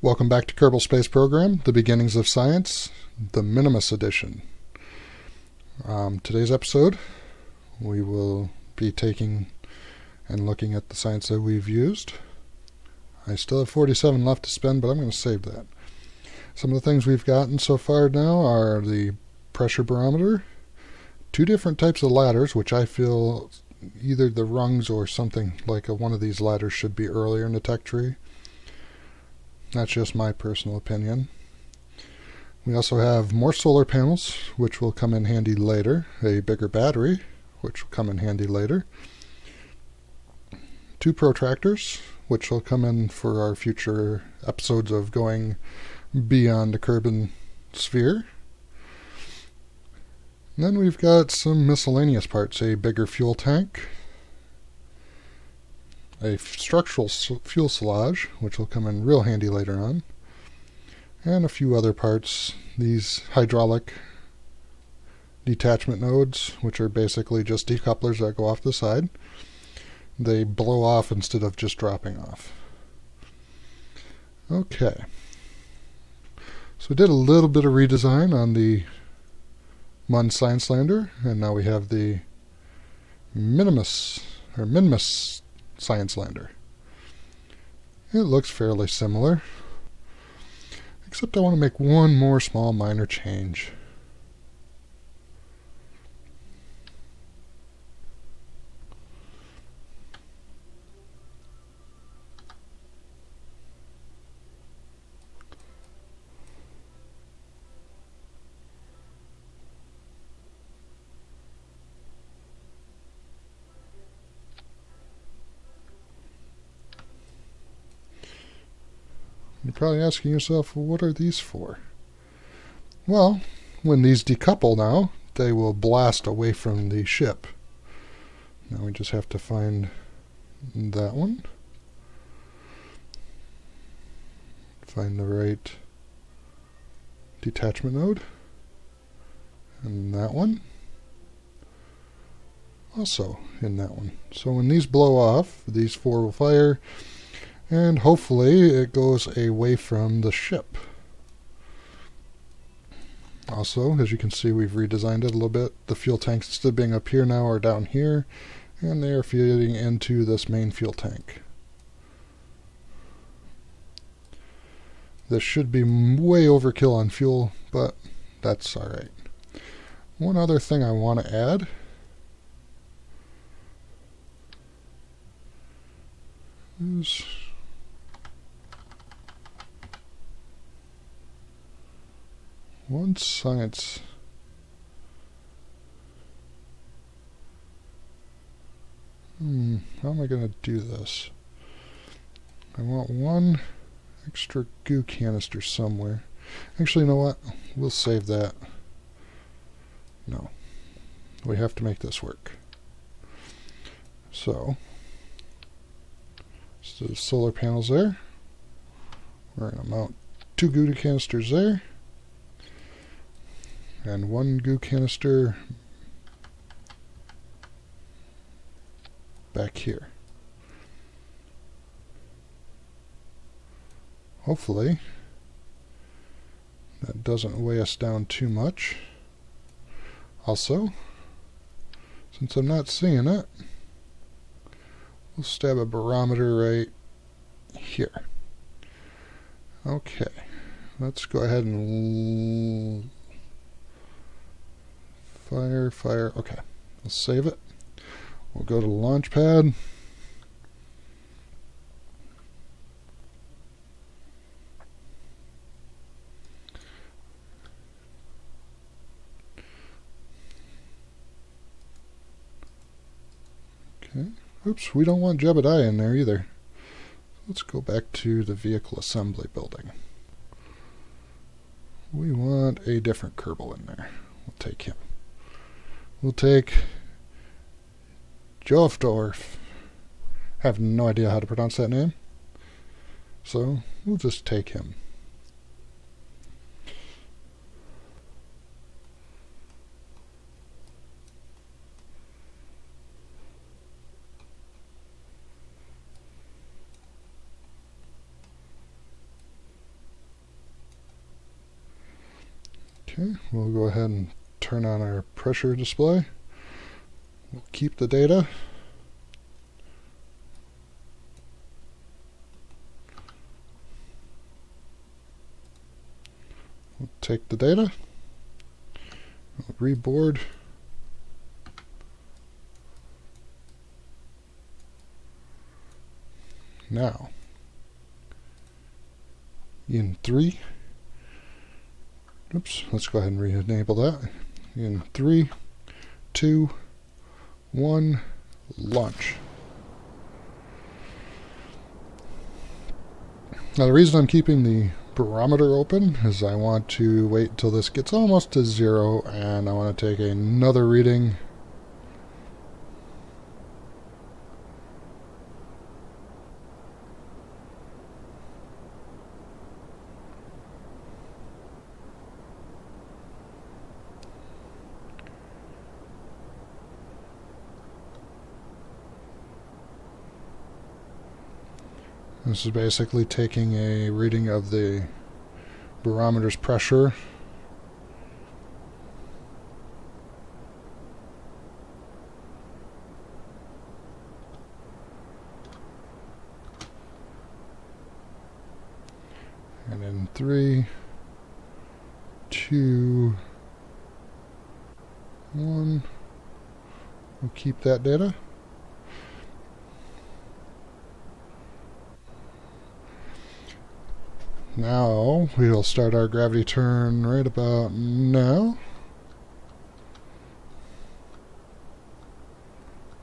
Welcome back to Kerbal Space Program, The Beginnings of Science, the Minmus edition. Today's episode, we will be taking and looking at the science that we've used. I still have 47 left to spend, but I'm going to save that. Some of the things we've gotten so far now are the pressure barometer, two different types of ladders, which I feel either the rungs or something like one of these ladders should be earlier in the tech tree. That's just my personal opinion. We also have more solar panels, which will come in handy later. A bigger battery, which will come in handy later. Two protractors, which will come in for our future episodes of going beyond the Kerbal sphere. And then we've got some miscellaneous parts. A bigger fuel tank. A structural fuselage, which will come in real handy later on, and a few other parts. These hydraulic detachment nodes, which are basically just decouplers that go off the side. They blow off instead of just dropping off. Okay. So we did a little bit of redesign on the Mun Science Lander, and now we have the Minmus Science Lander. It looks fairly similar, except I want to make one more small minor change. You're probably asking yourself, well, what are these for? Well, when these decouple now, they will blast away from the ship. Now we just have to find that one. Find the right detachment node. And that one. Also in that one. So when these blow off, these four will fire. And hopefully it goes away from the ship. Also, as you can see, we've redesigned it a little bit. The fuel tanks, instead of being up here now, are down here. And they are feeding into this main fuel tank. This should be way overkill on fuel, but that's alright. One other thing I want to add is one science. How am I going to do this? I want one extra goo canister somewhere. Actually, you know what? We'll save that. No. We have to make this work. So the solar panels there. We're going to mount two goo canisters there. And one goo canister back here. Hopefully that doesn't weigh us down too much. Also, since I'm not seeing it, we'll stab a barometer right here. Okay, let's go ahead and fire. Okay, let's save it. We'll go to the launch pad. Okay. Oops, we don't want Jebediah in there either. Let's go back to the vehicle assembly building. We want a different Kerbal in there. We'll take him. We'll take Jofdorf. Have no idea how to pronounce that name, so we'll just take him. Okay, we'll go ahead and turn on our pressure display. We'll keep the data. We'll take the data. We'll reboard. Now, in 3, oops, let's go ahead and re-enable that. In 3, 2, 1, launch. Now the reason I'm keeping the barometer open is I want to wait until this gets almost to 0 and I want to take another reading. This is basically taking a reading of the barometer's pressure. And in 3, 2, 1, we'll keep that data. Now we'll start our gravity turn right about now.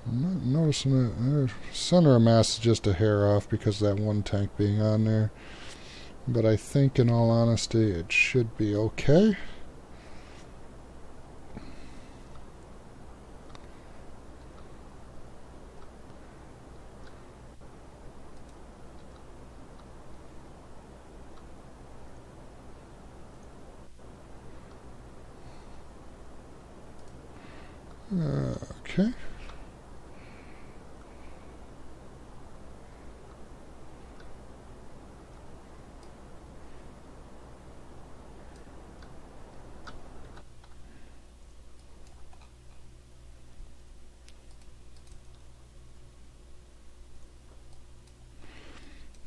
I'm not noticing it. Our center of mass is just a hair off because of that one tank being on there. But I think in all honesty it should be okay. Okay.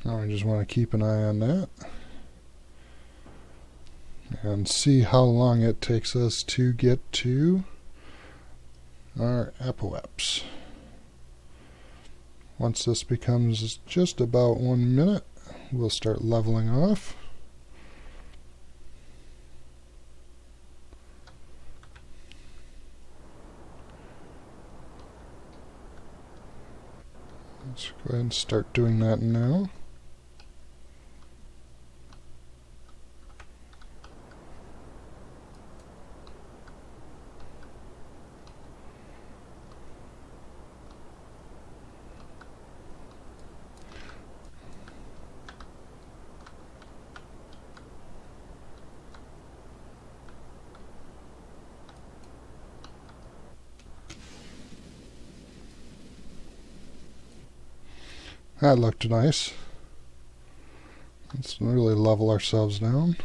Now I just want to keep an eye on that and see how long it takes us to get to our apoapse. Once this becomes just about 1 minute, we'll start leveling off. Let's go ahead and start doing that now. That looked nice. Let's really level ourselves down.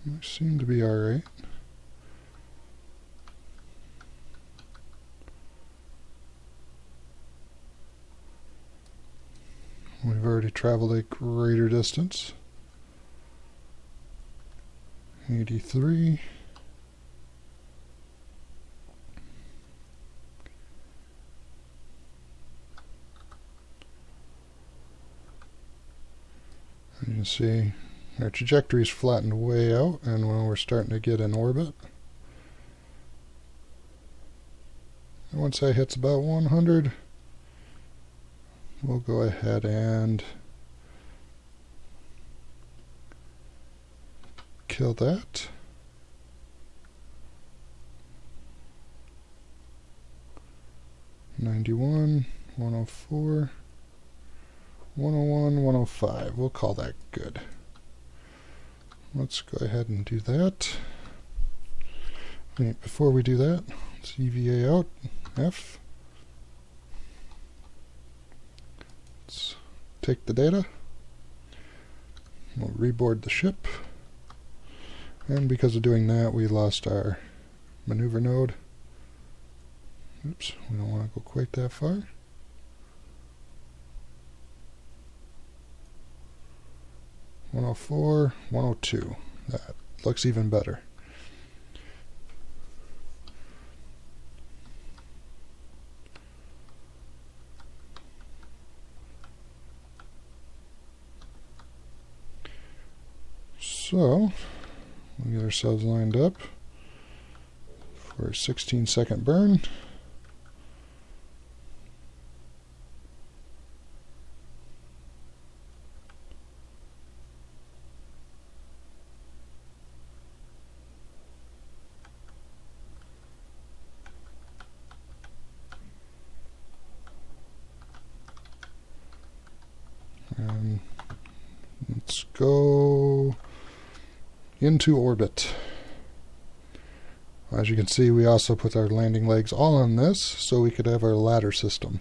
We seem to be alright. We've already traveled a greater distance. 83. You can see our trajectory is flattened way out, and when we're starting to get in orbit. And once that hits about 100, we'll go ahead and kill that. (91), 104, 101, 105. We'll call that good. Let's go ahead and do that. Wait, before we do that, Let's EVA out, F. Let's take the data. We'll reboard the ship. And because of doing that, we lost our maneuver node. Oops, we don't want to go quite that far. (104), 102. That looks even better. So, we'll get ourselves lined up for a 16-second burn. And let's go into orbit. As you can see, we also put our landing legs all on this so we could have our ladder system.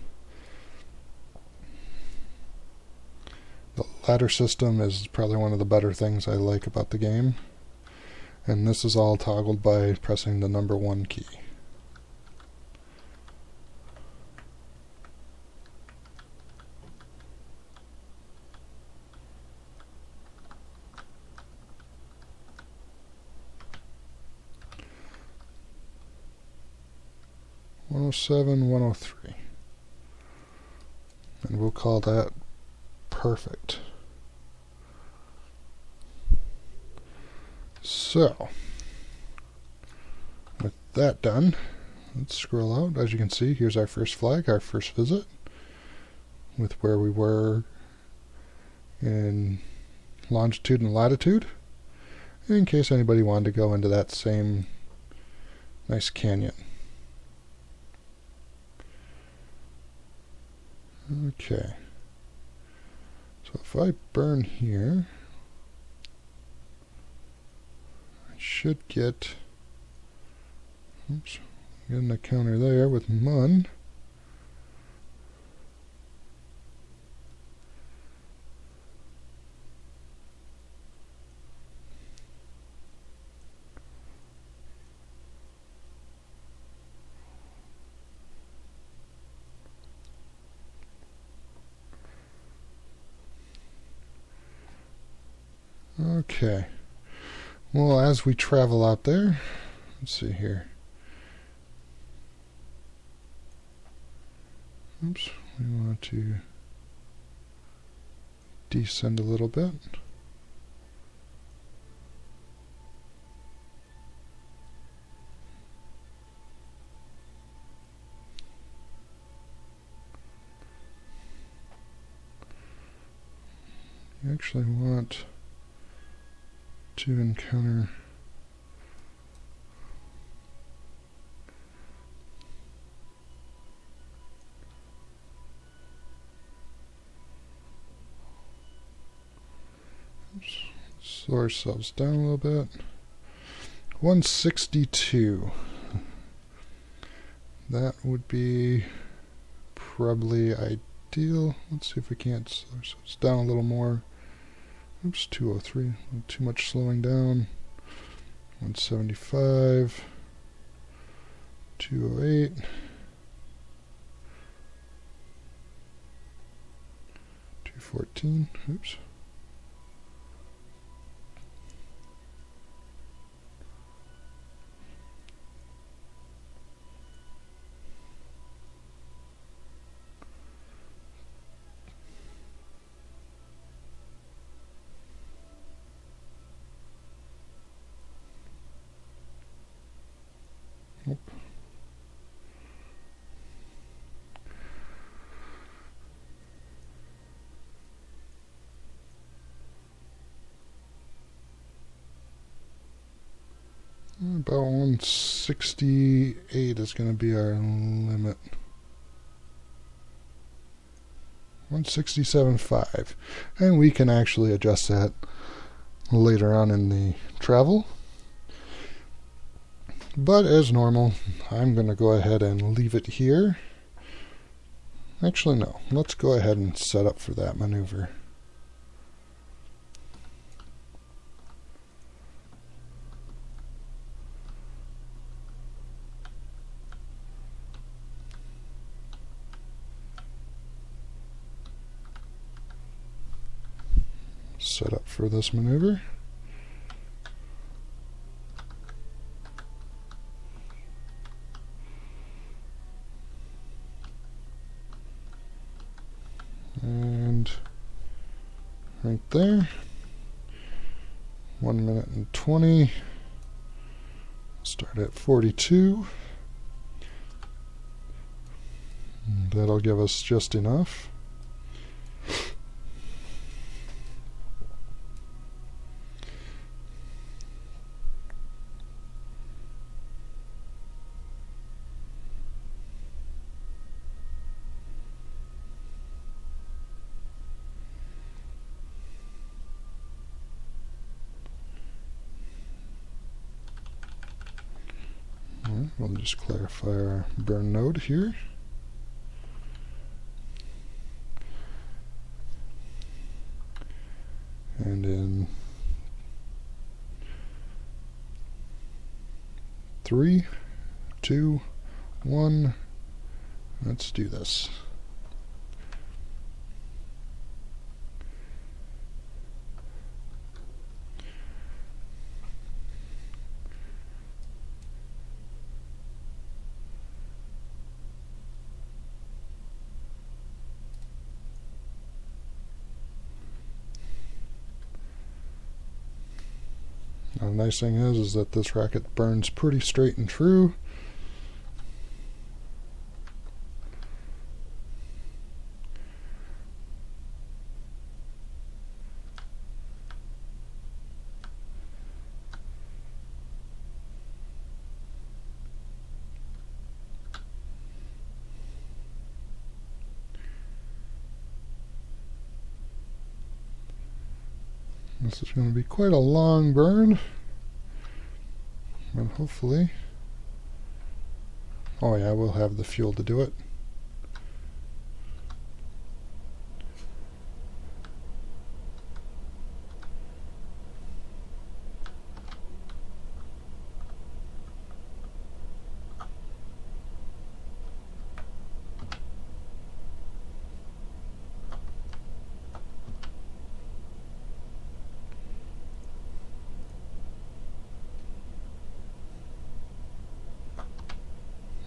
The ladder system is probably one of the better things I like about the game. And this is all toggled by pressing the number 1 key. (107), 103. And we'll call that perfect. So, with that done, let's scroll out. As you can see, here's our first flag, our first visit, with where we were in longitude and latitude, in case anybody wanted to go into that same nice canyon. Okay, so if I burn here, I should get, oops, get an encounter there with Mun. Okay, well, as we travel out there, let's see here. Oops, we want to descend a little bit. You actually want to encounter slow ourselves down a little bit. 162. That would be probably ideal. Let's see if we can't slow ourselves down a little more. Oops, 203. Too much slowing down. 175. 208. 214. Oops. Nope. About 168 is going to be our limit. 167.5. And we can actually adjust that later on in the travel. But as normal, I'm going to go ahead and leave it here. Actually, no. Let's go ahead and set up for that maneuver. Set up for this maneuver. And right there, 1 minute and 20. Start at 42. That'll give us just enough. We'll just clarify our burn node here. And in 3, 2, 1, let's do this. Now, the nice thing is that this rocket burns pretty straight and true. This is going to be quite a long burn, and hopefully, oh yeah, we'll have the fuel to do it.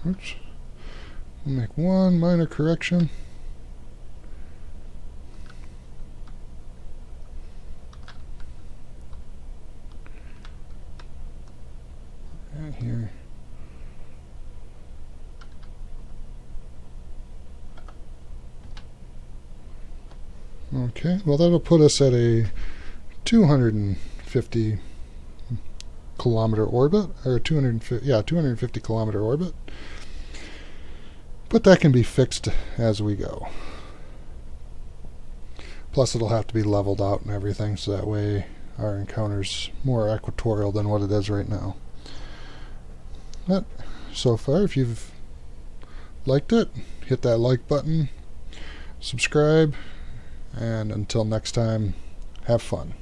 Oops. We'll make one minor correction. Right here. Okay, well that'll put us at a 250 kilometer orbit, or 250 kilometer orbit. But that can be fixed as we go. Plus it'll have to be leveled out and everything, so that way our encounter's more equatorial than what it is right now. But so far, if you've liked it, hit that like button, subscribe, and until next time, have fun.